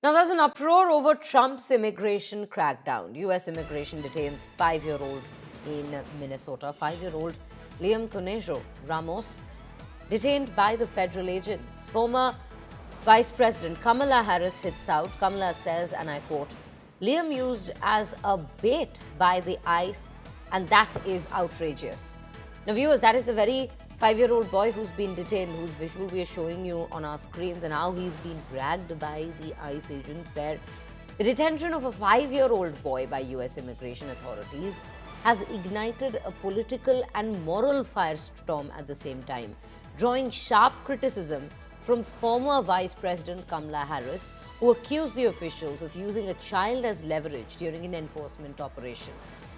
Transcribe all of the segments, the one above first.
Now, there's an uproar over Trump's immigration crackdown. U.S. immigration detains 5-year-old in Minnesota. 5-year-old Liam Ramos, detained by the federal agents. Former Vice President Kamala Harris hits out. Kamala says, and I quote, "Liam used as a bait by the ICE, and that is outrageous." Now, viewers, that is the very 5-year-old boy who's been detained, whose visual we are showing you on our screens, and how he's been dragged by the ICE agents there. The detention of a 5-year-old boy by U.S. immigration authorities has ignited a political and moral firestorm at the same time, drawing sharp criticism from former Vice President Kamala Harris, who accused the officials of using a child as leverage during an enforcement operation.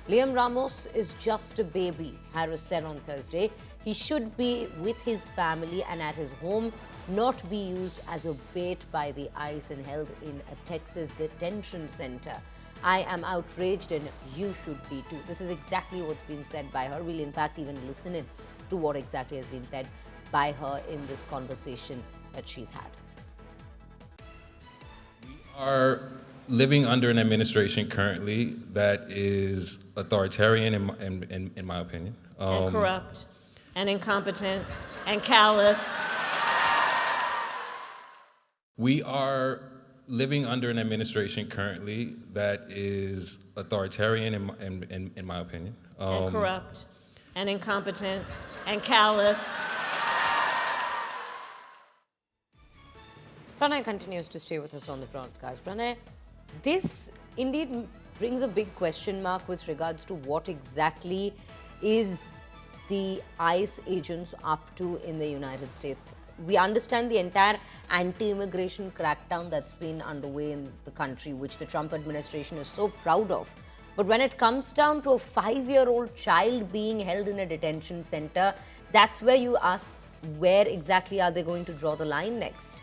Liam Ramos is just a baby, Harris said on Thursday. He should be with his family and at his home, not be used as a bait by the ICE and held in a Texas detention center. I am outraged and you should be too. This is exactly what's been said by her. We'll in fact even listen in to what exactly has been said by her in this conversation that she's had. We are living under an administration currently that is authoritarian, in my opinion. And corrupt, and incompetent, and callous. We are living under an administration currently that is authoritarian, in my opinion. And corrupt, and incompetent, and callous. Pranay continues to stay with us on the broadcast. Pranay, this indeed brings a big question mark with regards to what exactly is the ICE agents up to in the United States. We understand the entire anti-immigration crackdown that's been underway in the country, which the Trump administration is so proud of. But when it comes down to a 5-year-old child being held in a detention center, that's where you ask, where exactly are they going to draw the line next?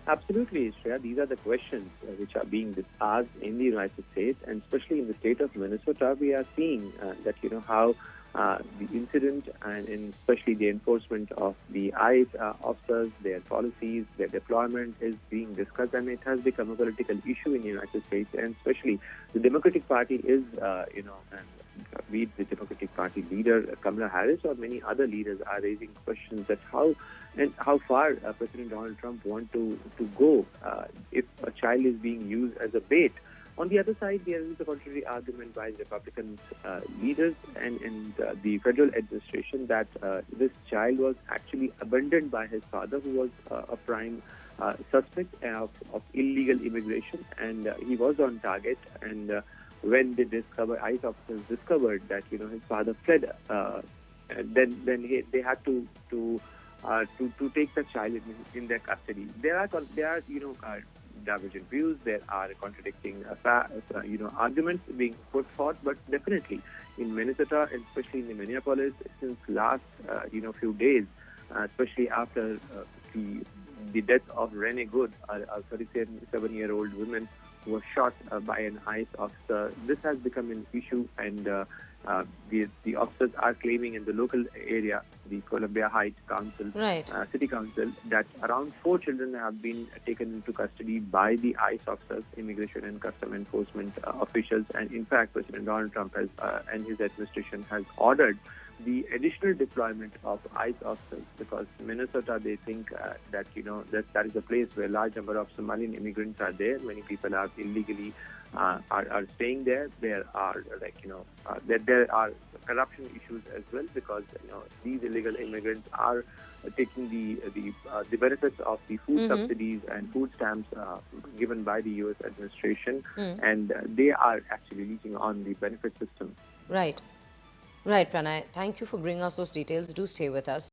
Absolutely, Shreya. These are the questions which are being asked in the United States, and especially in the state of Minnesota. We are seeing that, how the incident and especially the enforcement of the ICE officers, their policies, their deployment is being discussed, and it has become a political issue in the United States. And especially the Democratic Party is, be it the Democratic Party leader Kamala Harris or many other leaders are raising questions that how far President Donald Trump want to go if a child is being used as a bait. On the other side, there is a contrary argument by the Republican leaders and the federal administration that this child was actually abandoned by his father, who was a prime suspect of illegal immigration, and he was on target. And when ICE officers discovered that his father fled, then they had to take the child in their custody. There are divergent views. There are contradicting arguments being put forth. But definitely in Minnesota, and especially in Minneapolis, since last few days, especially after the death of Rene Good, a 37-year-old woman who was shot by an ICE officer, this has become an issue, and the officers are claiming in the local area, the Columbia Heights Council, City Council, that around 4 children have been taken into custody by the ICE officers, Immigration and Custom Enforcement officials. And in fact, President Donald Trump has and his administration has ordered the additional deployment of ICE officers, because Minnesota, they think that that is a place where a large number of Somalian immigrants are there. Many people are illegally are staying there. There are there are corruption issues as well, because these illegal immigrants are taking the benefits of the food subsidies and food stamps given by the U.S. administration, and they are actually leeching on the benefit system. Right. Right, Pranay. Thank you for bringing us those details. Do stay with us.